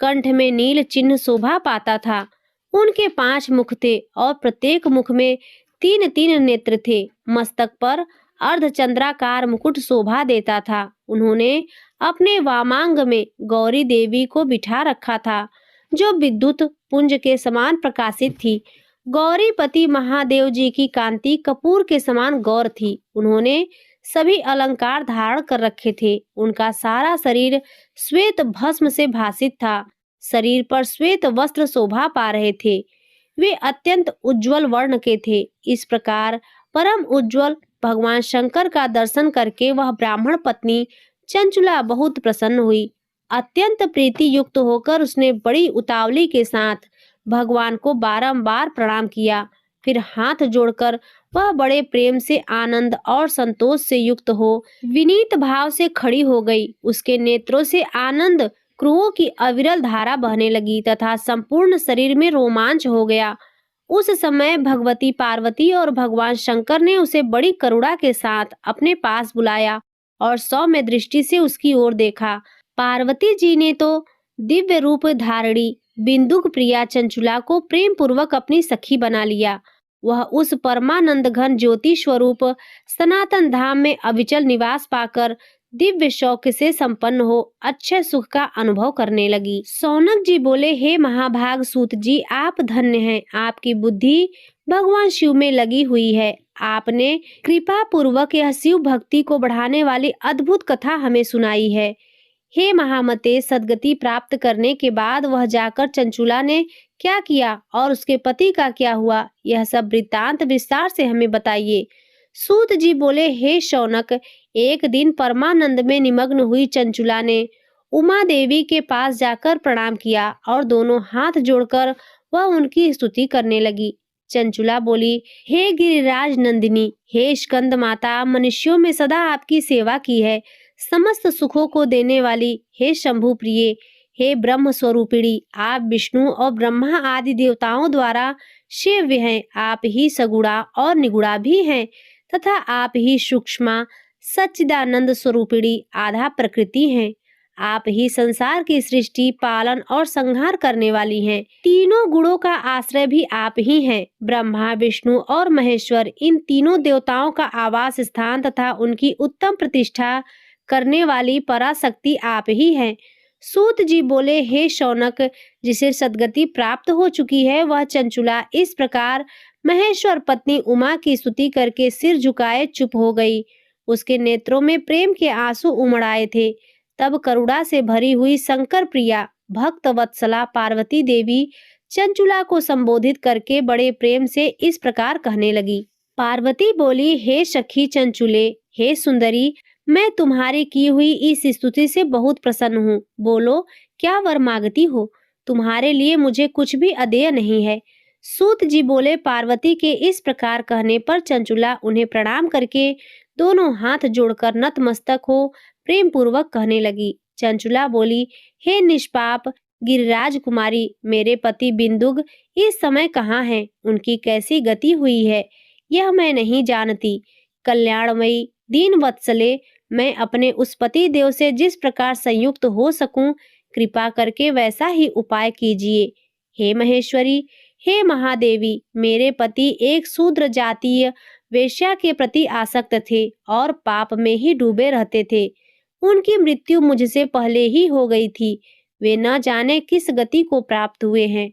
कंठ में नील चिन्ह शोभा पाता था। उनके 5 मुख थे और प्रत्येक मुख में तीन तीन नेत्र थे। मस्तक पर अर्धचंद्राकार मुकुट शोभा देता था। उन्होंने अपने वामांग में गौरी देवी को बिठा रखा था, जो विद्युत पुंज के समान प्रकाशित थी। गौरीपति महादेव जी की कांति कपूर के समान गौर थी। उन्होंने सभी अलंकार धारण कर रखे थे। उनका सारा शरीर श्वेत भस्म से भासित था। शरीर पर श्वेत वस्त्र शोभा पा रहे थे। वे अत्यंत उज्जवल वर्ण के थे। इस प्रकार परम उज्जवल भगवान शंकर का दर्शन करके वह ब्राह्मण पत्नी चंचुला बहुत प्रसन्न हुई। अत्यंत प्रीति युक्त होकर उसने बड़ी उतावली के साथ भगवान को बारंबार प्रणाम किया। फिर हाथ जोड़कर वह बड़े प्रेम से, आनंद और संतोष से युक्त हो विनीत भाव से खड़ी हो गई। उसके नेत्रों से आनंद क्रुओं की अविरल धारा बहने लगी तथा संपूर्ण शरीर में रोमांच हो गया। उस समय भगवती पार्वती और भगवान शंकर ने उसे बड़ी करुणा के साथ अपने पास बुलाया और सौम्य दृष्टि से उसकी ओर देखा। पार्वती जी ने तो दिव्य रूप धारणी बिंदुक प्रिया चंचुला को प्रेम पूर्वक अपनी सखी बना लिया। वह उस परमानंद घन ज्योति स्वरूप सनातन धाम में अविचल निवास पाकर दिव्य शौक से संपन्न हो अच्छे सुख का अनुभव करने लगी। सौनक जी बोले, हे महाभाग सूत जी, आप धन्य हैं। आपकी बुद्धि भगवान शिव में लगी हुई है। आपने कृपा पूर्वक यह शिव भक्ति को बढ़ाने वाली अद्भुत कथा हमें सुनाई है। हे महामते, सद्गति प्राप्त करने के बाद वह जाकर चंचुला ने क्या किया और उसके पति का क्या हुआ, यह सब वृत्तांत विस्तार से हमें बताइए। सूत जी बोले, हे शौनक, एक दिन परमानंद में निमग्न हुई चंचुला ने उमा देवी के पास जाकर प्रणाम किया और दोनों हाथ जोड़कर वह उनकी स्तुति करने लगी। चंचुला बोली, हे गिरिराज नंदिनी, हे स्कंद माता, मनुष्यों में सदा आपकी सेवा की है। समस्त सुखों को देने वाली हे शंभु प्रिय, हे ब्रह्म स्वरूपिणी, आप विष्णु और ब्रह्मा आदि देवताओं द्वारा सेव्य हैं। आप ही सगुणा और निगुणा भी हैं तथा आप ही सूक्ष्मा सच्चिदानंद स्वरूपिणी आधा प्रकृति हैं। आप ही संसार की सृष्टि, पालन और संहार करने वाली हैं। तीनों गुणों का आश्रय भी आप ही हैं। ब्रह्मा, विष्णु और महेश्वर, इन तीनों देवताओं का आवास स्थान तथा उनकी उत्तम प्रतिष्ठा करने वाली पराशक्ति आप ही हैं। सूत जी बोले, हे शौनक, जिसे सद्गति प्राप्त हो चुकी है वह चंचुला इस प्रकार महेश्वर पत्नी उमा की स्तुति करके सिर झुकाए चुप हो गई। उसके नेत्रों में प्रेम के आंसू उमड़ आए थे। तब करुणा से भरी हुई शंकर प्रिया भक्त वत्सला पार्वती देवी चंचुला को संबोधित करके बड़े प्रेम से इस प्रकार कहने लगी। पार्वती बोली, हे सखी चंचुले, हे सुंदरी, मैं तुम्हारी की हुई इस स्तुति से बहुत प्रसन्न हूँ। बोलो, क्या वर मांगती हो? तुम्हारे लिए मुझे कुछ भी अदेय नहीं है। सूत जी बोले, पार्वती के इस प्रकार कहने पर चंचुला उन्हें प्रणाम करके दोनों हाथ जोड़कर नतमस्तक हो प्रेम पूर्वक कहने लगी। चंचुला बोली, हे निष्पाप गिरिराज कुमारी, मेरे पति बिंदुग इस समय कहाँ हैं? उनकी कैसी गति हुई है यह मैं नहीं जानती। कल्याणमयी दीन वत्सले, मैं अपने उस पति देव से जिस प्रकार संयुक्त हो सकूं, कृपा करके वैसा ही उपाय कीजिए। हे महेश्वरी, हे महादेवी, मेरे पति एक शूद्र जातीय वेश्या के प्रति आसक्त थे और पाप में ही डूबे रहते थे। उनकी मृत्यु मुझसे पहले ही हो गई थी। वे न जाने किस गति को प्राप्त हुए हैं।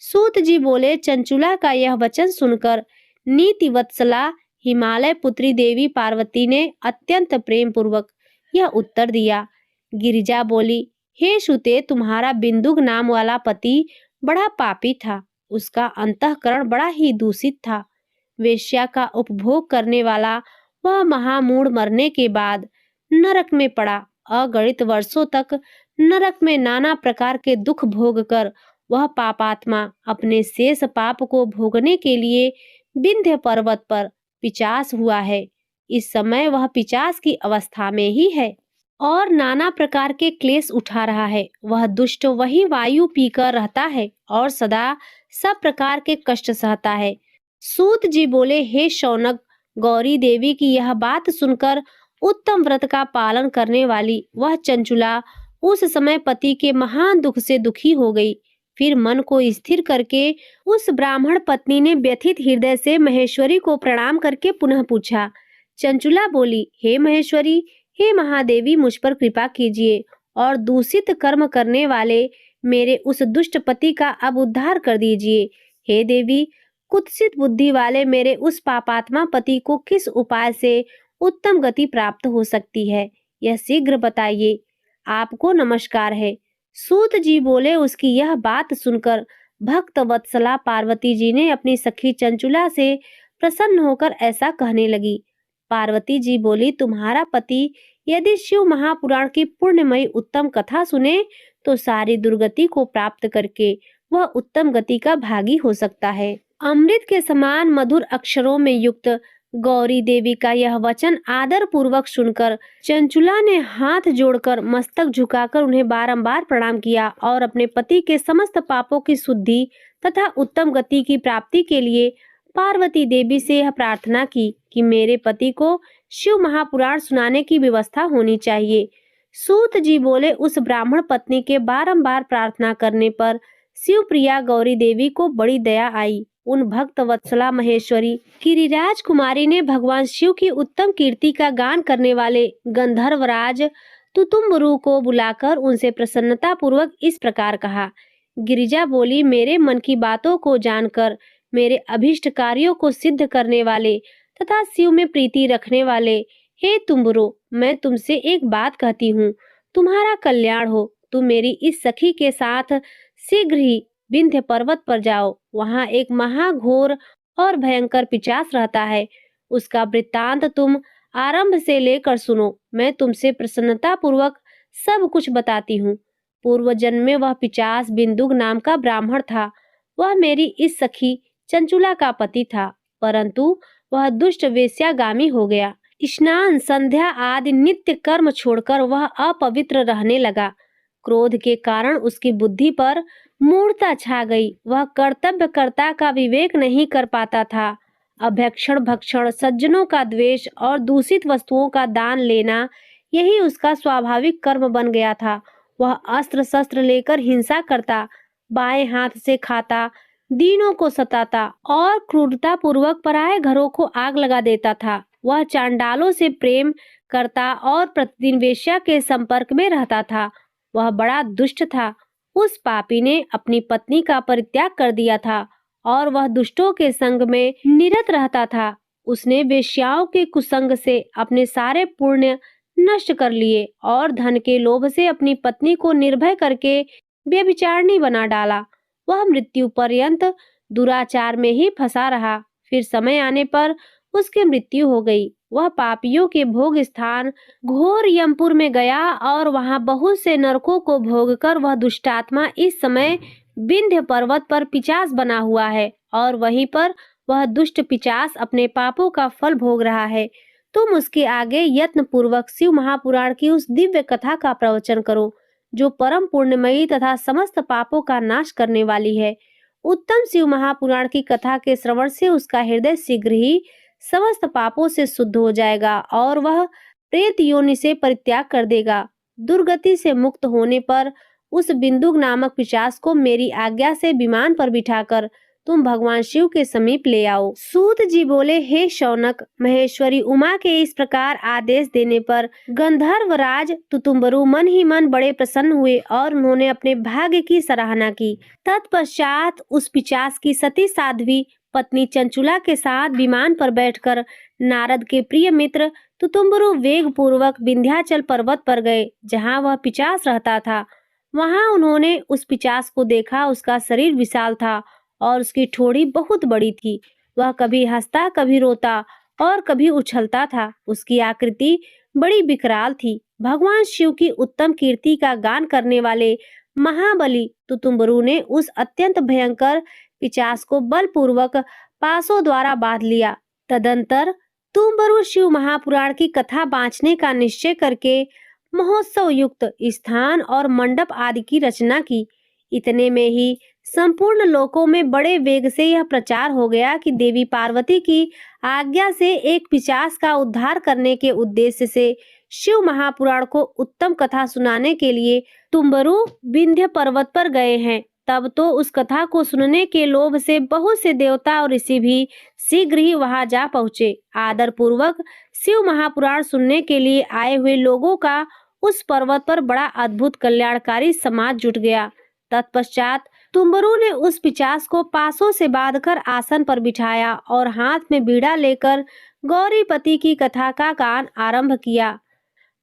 सूत जी बोले, चंचुला का यह वचन सुनकर नीति वत्सला हिमालय पुत्री देवी पार्वती ने अत्यंत प्रेम पूर्वक यह उत्तर दिया। गिरिजा बोली, हे सुते, तुम्हारा बिंदुक नाम वाला पति बड़ा पापी था। उसका अंतःकरण बड़ा ही दूषित था। वेश्या का उपभोग करने वाला वह महामूढ़ मरने के बाद नरक में पड़ा। अगणित वर्षों तक नरक में नाना प्रकार के दुख भोग कर वह पापात्मा अपने शेष पाप को भोगने के लिए विंध्य पर्वत पर पिचास हुआ है। इस समय वह पिचास की अवस्था में ही है और नाना प्रकार के क्लेश उठा रहा है। वह दुष्ट वही वायु पीकर रहता है और सदा सब प्रकार के कष्ट सहता है। सूत जी बोले, हे शौनक, गौरी देवी की यह बात सुनकर उत्तम व्रत का पालन करने वाली वह चंचुला उस समय पति के महान दुख से दुखी हो गई। फिर मन को स्थिर करके उस ब्राह्मण पत्नी ने व्यथित हृदय से महेश्वरी को प्रणाम करके पुनः पूछा। चंचुला बोली, हे महेश्वरी, हे महादेवी, मुझ पर कृपा कीजिए और दूषित कर्म करने वाले मेरे उस दुष्ट पति का अब उद्धार कर दीजिए। हे देवी, कुत्सित बुद्धि वाले मेरे उस पापात्मा पति को किस उपाय से उत्तम गति प्राप्त हो सकती है, यह शीघ्र बताइए। आपको नमस्कार है। सूत जी बोले, उसकी यह बात सुनकर भक्त वत्सला पार्वती जी ने अपनी सखी चंचुला से प्रसन्न होकर ऐसा कहने लगी। पार्वती जी बोली, तुम्हारा पति यदि शिव महापुराण की पुण्यमयी उत्तम कथा सुने तो सारी दुर्गति को प्राप्त करके वह उत्तम गति का भागी हो सकता है। अमृत के समान मधुर अक्षरों में युक्त गौरी देवी का यह वचन आदर पूर्वक सुनकर चंचुला ने हाथ जोड़कर मस्तक झुकाकर उन्हें बारंबार प्रणाम किया और अपने पति के समस्त पापों की शुद्धि तथा उत्तम गति की प्राप्ति के लिए पार्वती देवी से यह प्रार्थना की कि मेरे पति को शिव महापुराण सुनाने की व्यवस्था होनी चाहिए। सूत जी बोले, उस ब्राह्मण पत्नी के बारंबार प्रार्थना करने पर शिव प्रिया गौरी देवी को बड़ी दया आई। उन भक्त वत्सला महेश्वरी गिरिराज कुमारी ने भगवान शिव की उत्तम कीर्ति का गान करने वाले गंधर्वराज तुतुम्बरु को बुलाकर उनसे प्रसन्नता पूर्वक इस प्रकार कहा। गिरिजा बोली, मेरे मन की बातों को जानकर मेरे अभिष्ट कार्यों को सिद्ध करने वाले तथा शिव में प्रीति रखने वाले हे तुम्बरो, मैं तुमसे एक बात कहती हूँ, तुम्हारा कल्याण हो। तुम मेरी इस सखी के साथ शीघ्र ही विंध्य पर्वत पर जाओ। वहाँ एक महाघोर और भयंकर पिशाच रहता है। उसका वृत्तांत तुम आरंभ से लेकर सुनो। मैं तुमसे प्रसन्नता पूर्वक सब कुछ बताती हूँ। पूर्व जन्म में वह पिशाच बिंदुक नाम का ब्राह्मण था। वह मेरी इस सखी चंचुला का पति था, परंतु वह दुष्ट वेश्यागामी हो गया। स्नान, संध्या आदि नित्य कर्म छोड़कर वह अपवित्र रहने लगा। क्रोध के कारण उसकी बुद्धि पर मूढ़ता छा गई। वह कर्तव्यकर्ता का विवेक नहीं कर पाता था। अभक्षण, भक्षण, सज्जनों का द्वेष और दूषित वस्तुओं का दान लेना, यही उसका स्वाभाविक कर्म बन गया था। वह अस्त्र शस्त्र लेकर हिंसा करता, बाएं हाथ से खाता, दीनों को सताता और क्रूरता पूर्वक पराये घरों को आग लगा देता था। वह चांडालों से प्रेम करता और प्रतिदिन वेश्या के संपर्क में रहता था। वह बड़ा दुष्ट था। उस पापी ने अपनी पत्नी का परित्याग कर दिया था और वह दुष्टों के संग में निरत रहता था। उसने वेश्याओं के कुसंग से अपने सारे पुण्य नष्ट कर लिए और धन के लोभ से अपनी पत्नी को निर्भय करके व्यभिचारिणी बना डाला। वह मृत्यु पर्यंत दुराचार में ही फंसा रहा। फिर समय आने पर उसकी मृत्यु हो गई। वह पापियों के भोग स्थान घोर यमपुर में गया और वहां बहुत से नरकों को भोगकर वह दुष्टात्मा इस समय विंध्य पर्वत पर पिशाच बना हुआ है और वहीं पर वह दुष्ट पिशाच अपने पापों का फल भोग रहा है। तुम उसके आगे यत्न पूर्वक शिव महापुराण की उस दिव्य कथा का प्रवचन करो, जो परम पुण्यमयी तथा समस्त पापों का नाश करने वाली है। उत्तम शिव महापुराण की कथा के श्रवण से उसका हृदय शीघ्र ही समस्त पापों से शुद्ध हो जाएगा और वह प्रेत योनि से परित्याग कर देगा। दुर्गति से मुक्त होने पर उस बिंदुक नामक पिशाच को मेरी आज्ञा से विमान पर बिठाकर तुम भगवान शिव के समीप ले आओ। सूत जी बोले, हे शौनक, महेश्वरी उमा के इस प्रकार आदेश देने पर गंधर्वराज तुतुम्बरु मन ही मन बड़े प्रसन्न हुए और उन्होंने अपने भाग्य की सराहना की। तत्पश्चात उस पिशाच की सती साध्वी पत्नी चंचुला के साथ विमान पर बैठकर नारद के प्रिय मित्र तुतुम्बरु वेग पूर्वक विंध्याचल पर्वत पर गए, जहाँ वह पिशाच रहता था। वहां उन्होंने उस पिशाच को देखा। उसका शरीर विशाल था और उसकी ठोड़ी बहुत बड़ी थी। वह कभी हंसता, कभी रोता और कभी उछलता था। उसकी आकृति बड़ी विकराल थी। भगवान शिव की उत्तम कीर्ति का गान करने वाले महाबली तुतुम्बरु ने उस अत्यंत भयंकर पिशाच को बलपूर्वक पासों द्वारा बांध लिया। तदंतर तुतुम्बरु शिव महापुराण की कथा बांचने का निश्चय करके महोत्सव युक्त स्थान और मंडप आदि की रचना की। इतने में ही संपूर्ण लोकों में बड़े वेग से यह प्रचार हो गया कि देवी पार्वती की आज्ञा से एक पिशाच का उद्धार करने के उद्देश्य से शिव महापुराण को उत्तम कथा सुनाने के लिए तुतुम्बरु विंध्य पर्वत पर गए हैं। तब तो उस कथा को सुनने के लोभ से बहुत से देवता और ऋषि भी शीघ्र ही वहां जा पहुंचे। आदर पूर्वक शिव महापुराण सुनने के लिए आए हुए लोगों का उस पर्वत पर बड़ा अद्भुत कल्याणकारी समाज जुट गया। तत्पश्चात तुम्बरू ने उस पिशाच को पासों से बांधकर आसन पर बिठाया और हाथ में बीड़ा लेकर गौरीपति की कथा का गान आरंभ किया।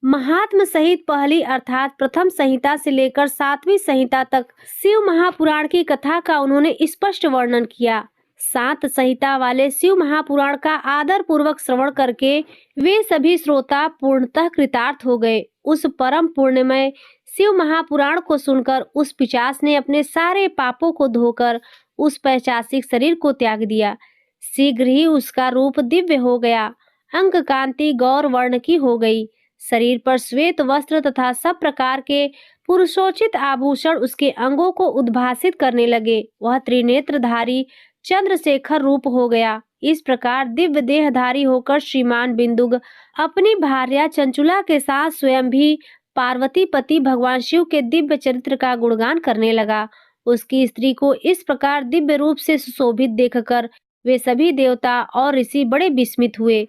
महात्म सहित पहली अर्थात प्रथम संहिता से लेकर 7वीं संहिता तक शिव महापुराण की कथा का उन्होंने स्पष्ट वर्णन किया। 7 संहिता वाले शिव महापुराण का आदर पूर्वक श्रवण करके वे सभी श्रोता पूर्णतः कृतार्थ हो गए। उस परम पुण्यमय शिव महापुराण को सुनकर उस पिशाच ने अपने सारे पापों को धोकर उस पैशाचिक शरीर को त्याग दिया। शीघ्र ही उसका रूप दिव्य हो गया, अंग कांति गौर वर्ण की हो गई। शरीर पर श्वेत वस्त्र तथा सब प्रकार के पुरुषोचित आभूषण उसके अंगों को उद्भासित करने लगे। वह त्रिनेत्रधारी चंद्रशेखर रूप हो गया। इस प्रकार दिव्य देहधारी होकर श्रीमान बिंदुक अपनी भार्या चंचुला के साथ स्वयं भी पार्वती पति भगवान शिव के दिव्य चरित्र का गुणगान करने लगा। उसकी स्त्री को इस प्रकार दिव्य रूप से सुशोभित देखकर वे सभी देवता और ऋषि बड़े विस्मित हुए।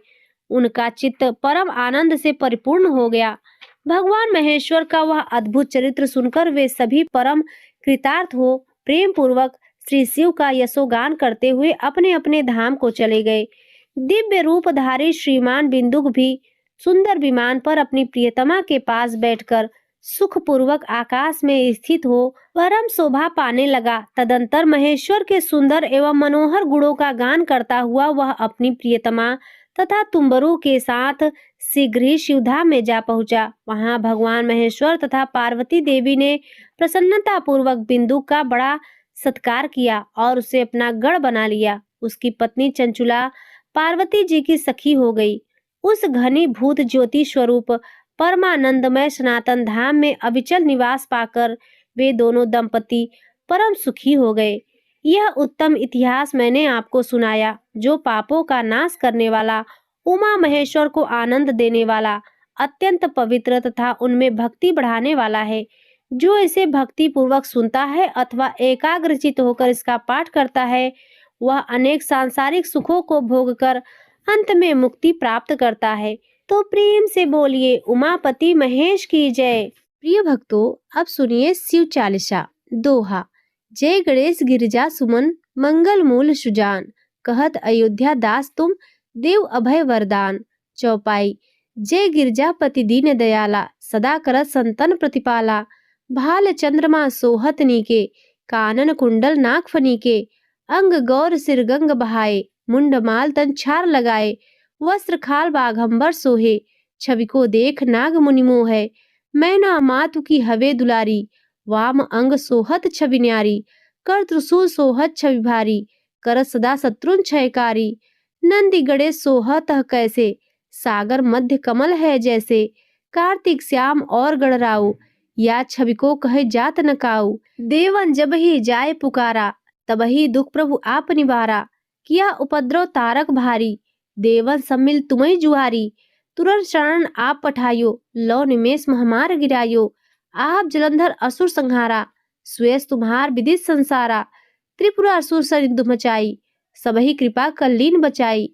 उनका चित्त परम आनंद से परिपूर्ण हो गया। भगवान महेश्वर का वह अद्भुत चरित्र सुनकर वे सभी परम कृतार्थ हो प्रेम पूर्वक श्री शिव का यशोगान करते हुए अपने अपने धाम को चले गए। दिव्य रूपधारी श्रीमान बिंदुक भी सुंदर विमान पर अपनी प्रियतमा के पास बैठकर सुख पूर्वक आकाश में स्थित हो परम शोभा पाने लगा। तदंतर महेश्वर के सुंदर एवं मनोहर गुणों का गान करता हुआ वह अपनी प्रियतमा तथा तुम्बरू के साथ शीघ्र ही शिवधाम में जा पहुंचा। वहां भगवान महेश्वर तथा पार्वती देवी ने प्रसन्नता पूर्वक बिंदुक का बड़ा सत्कार किया और उसे अपना गढ़ बना लिया। उसकी पत्नी चंचुला पार्वती जी की सखी हो गई। उस घनीभूत ज्योति स्वरूप परमानंदमय सनातन धाम में अविचल निवास पाकर वे दोनों दंपति परम सुखी हो गए। यह उत्तम इतिहास मैंने आपको सुनाया, जो पापों का नाश करने वाला, उमा महेश्वर को आनंद देने वाला, अत्यंत पवित्र तथा उनमें भक्ति बढ़ाने वाला है। जो इसे भक्ति पूर्वक सुनता है अथवा एकाग्रचित होकर इसका पाठ करता है, वह अनेक सांसारिक सुखों को भोगकर अंत में मुक्ति प्राप्त करता है। तो प्रेम से बोलिए उमापति महेश की जय। प्रिय भक्तों, अब सुनिए शिव चालीसा दोहा। जय गणेश गिरिजा सुमन मंगल मूल सुजान, कहत अयोध्या दास तुम देव अभय वरदान। चौपाई। जय गिरजापति दीन दयाला, सदा करत संतन प्रतिपाला। भाल चंद्रमा सोहत नीके, कानन कुंडल नाक फनीके। अंग गौर सिर गंग बहाए, मुंड माल तन छार लगाए। वस्त्र खाल बाघंबर सोहे, छवि को देख नाग मुनि मोह। मैना मातु की हवे दुलारी, वाम अंग सोहत छवि न्यारी। कर त्रिशूल सोहत छवि भारी, कर सदा शत्रुन क्षयकारी। नंदी गणेश सोहत कैसे, सागर मध्य कमल है जैसे। कार्तिक श्याम और गणराऊ, या छवि को कहे जात न काऊ। देवन जब ही जाए पुकारा, तब ही दुख प्रभु आप निवारा। किया उपद्रव तारक भारी, देवन सम्मिल तुम्हें जुहारी। तुरंत शरण आप पठायो, लौ निमेष महामार गिरायो। आप जलंधर असुर संहारा, स्वेस तुम्हार विदित संसारा। त्रिपुरा असुर सरिंधु मचाई, सबही कृपा कल्लीन बचाई।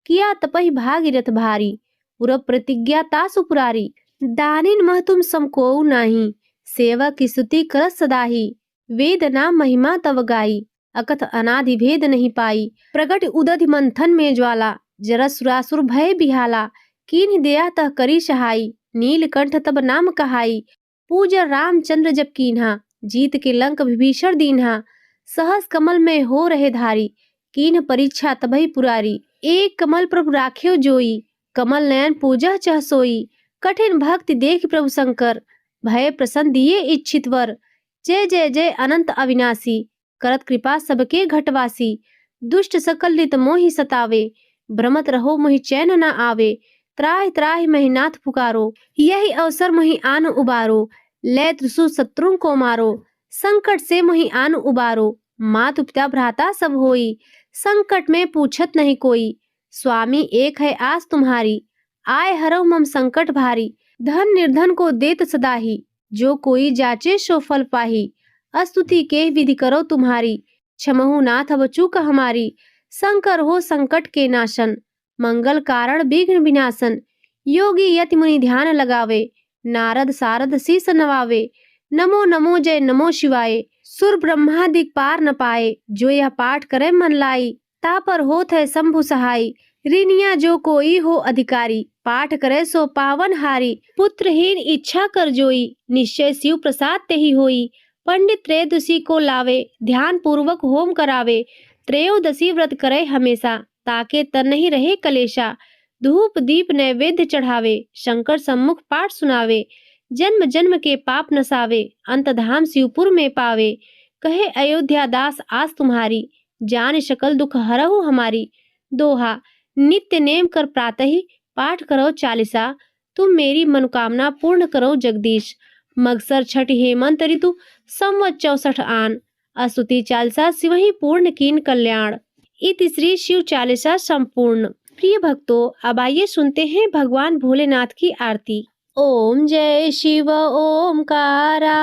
किया तपहि भागीरथ भारी, पुरब प्रतिज्ञा तासु पुरारी। दानिन मह तुम समकोउ नाही, सेवक की स्तुति करत सदाही। वेद नाम महिमा तव गाई, अकथ अनादि भेद नहीं पाई। प्रगट उदधि मंथन में ज्वाला, जरत सुरासुर भय बिहाला। कीन्ह दया तह करी सहाई, नीलकंठ तब नाम कहाई। पूजा रामचंद्र जब कीन्हा, जीत के लंक विभीषण दीन्हा। सहस कमल में हो रहे धारी, कीन्ह परीक्षा तबहि पुरारी। एक कमल प्रभु राख्यो जोई, कमल नयन पूजा चह सोई। कठिन भक्ति देख प्रभु शंकर, भय प्रसन्न दिए इच्छित वर। जय जय जय अनंत अविनाशी, करत कृपा सबके घटवासी। दुष्ट सकल नित मोहि सतावे, भ्रमत रहो मोहि चैन न आवे। त्राहि त्राहि महिनाथ पुकारो, यही अवसर मोहि आन उबारो। ले त्रिशूल शत्रुओं को मारो, संकट से मोहि आन उबारो। मातु पिता भ्राता सब होई, संकट में पूछत नहीं कोई। स्वामी एक है आस तुम्हारी, आय हरौ मम संकट भारी। धन निर्धन को देत सदाही, जो कोई जाचे सो फल पाही। स्तुति के विधि करो तुम्हारी, क्षमहु नाथ अब चूक हमारी। शंकर हो संकट के नाशन, मंगल कारण विघ्न विनाशन। योगी यति मुनि ध्यान लगावे, नारद सारद शीस नवावे। नमो नमो जय नमो शिवाय, सुर ब्रह्मादिक पार न पाए। जो यह पाठ करे मन लाई, तापर होत है शंभु सहाय। ऋणिया जो कोई हो अधिकारी, पाठ करे सो पावन हारी। पुत्रहीन इच्छा कर जोई, निश्चय शिव प्रसाद ते ही होई। पंडित त्रयोदशी को लावे, ध्यान पूर्वक होम करावे। त्रयोदशी व्रत करे हमेशा, ताके तन नहीं रहे कलेशा। धूप दीप नैवेद्य चढ़ावे, शंकर सम्मुख पाठ सुनावे। जन्म जन्म के पाप नसावे, अंत धाम शिवपुर में पावे। कहे अयोध्या दास आस तुम्हारी, जान सकल दुख हरहु हमारी। दोहा, नित्य नेम कर प्रातः ही पाठ करो चालीसा। तुम मेरी मनोकामना पूर्ण करो जगदीश। मगसर छठ हेमंत ऋतु संवत 64 आन। स्तुति चालीसा शिवहि पूर्ण कीन कल्याण। इति श्री शिव चालीसा संपूर्ण। प्रिय भक्तों, अब आइए सुनते हैं भगवान भोलेनाथ की आरती। ओम जय शिव ओमकारा,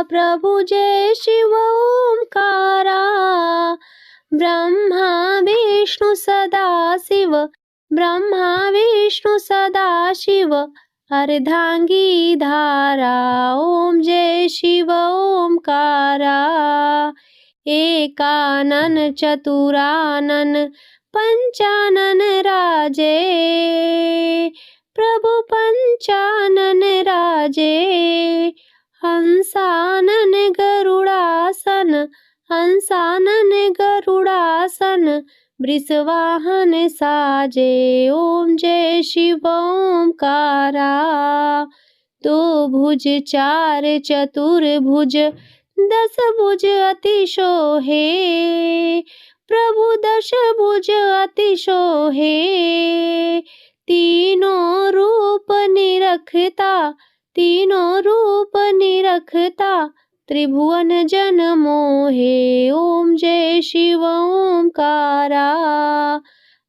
प्रभु जय शिव ओमकारा। ब्रह्मा विष्णु सदा शिव, ब्रह्मा विष्णु सदा शिव। अर्धांगी धारा, ओम जय शिव ओमकारा। एकानन चतुरानन पंचानन राजे, प्रभु पंचानन राजे। हंसानन गरुड़ासन, हंसानन गरुड़ासन। वृषवाहन साजे, ओम जय शिव ओमकारा। दो भुज चार चतुर्भुज, 10 भुज अति शोहे। प्रभु 10 भुज अति शोहे। तीनों रूप निरखता, तीनों रूप निरखता। त्रिभुवन जन मोहे, ओम जय शिव ओमकारा।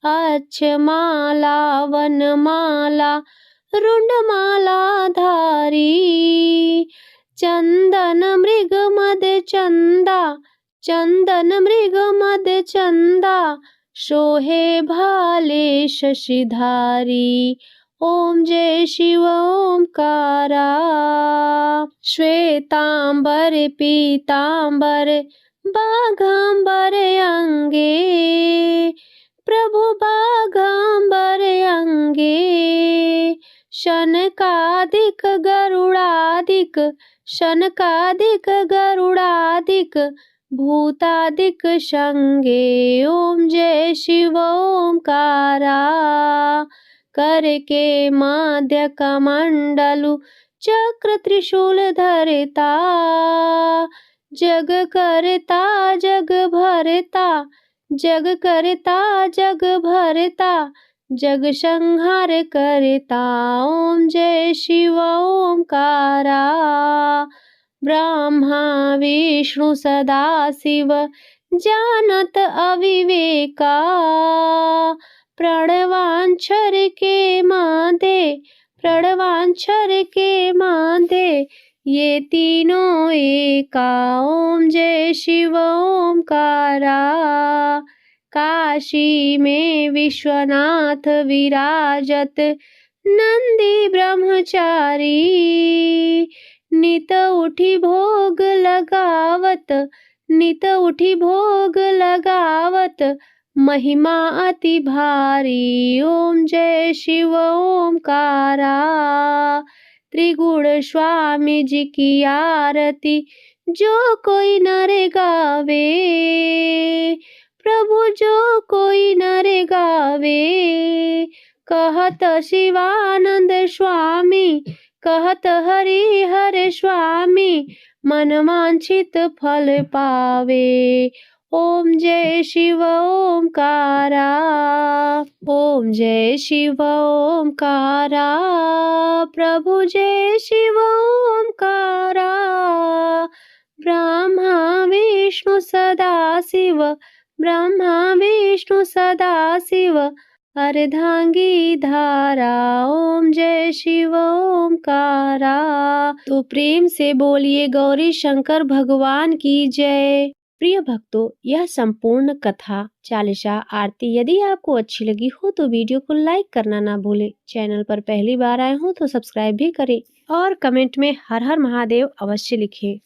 अक्षमाला वनमाला रुंडमाला धारी। चंदन मृग मद चंदा, चंदन मृग मद चंदा। शोहे भाले शशिधारी, ओम जय शिव ओमकारा। श्वेतांबर पीतांबर बाघांबर अंगे, प्रभु बाघांबर अंगे। शनकादिक गरुड़ादिक, शनकादिक गरुड़ादिक। भूतादिक संगे, ओम जय शिव ओमकारा। करके माध्य कमंडलु, चक्र त्रिशूल धरता। जग करता जग भरता, जग करता जग भरता। जग संहार करता, ओम जय शिव ओमकारा। ब्रह्मा विष्णु सदा शिव, जानत अविवेका। प्रणवांछर के मादे, प्रणवांछर के मादे। ये तीनों एका, ओम जय शिव ओमकारा। काशी में विश्वनाथ विराजत, नंदी ब्रह्मचारी। नित उठी भोग लगावत, नित उठी भोग लगावत। महिमा अति भारी, ओम जय शिव ओमकारा। त्रिगुण स्वामी जी की आरती, जो कोई नर गावे। प्रभु जो कोई नर गावे। कहत शिवानंद स्वामी, कहत हरि हर स्वामी। मन वांछित फल पावे, ओम जय शिव ओमकारा। ओम जय शिव ओमकारा, प्रभु जय शिव ओमकारा। ब्रह्मा विष्णु सदा शिव, ब्रह्मा विष्णु सदा शिव। अर्धांगी धारा, ओम जय शिव ओमकारा। तो प्रेम से बोलिए गौरी शंकर भगवान की जय। प्रिय भक्तों, यह संपूर्ण कथा चालीसा आरती यदि आपको अच्छी लगी हो तो वीडियो को लाइक करना ना भूलें। चैनल पर पहली बार आए हो तो सब्सक्राइब भी करें और कमेंट में हर हर महादेव अवश्य लिखें।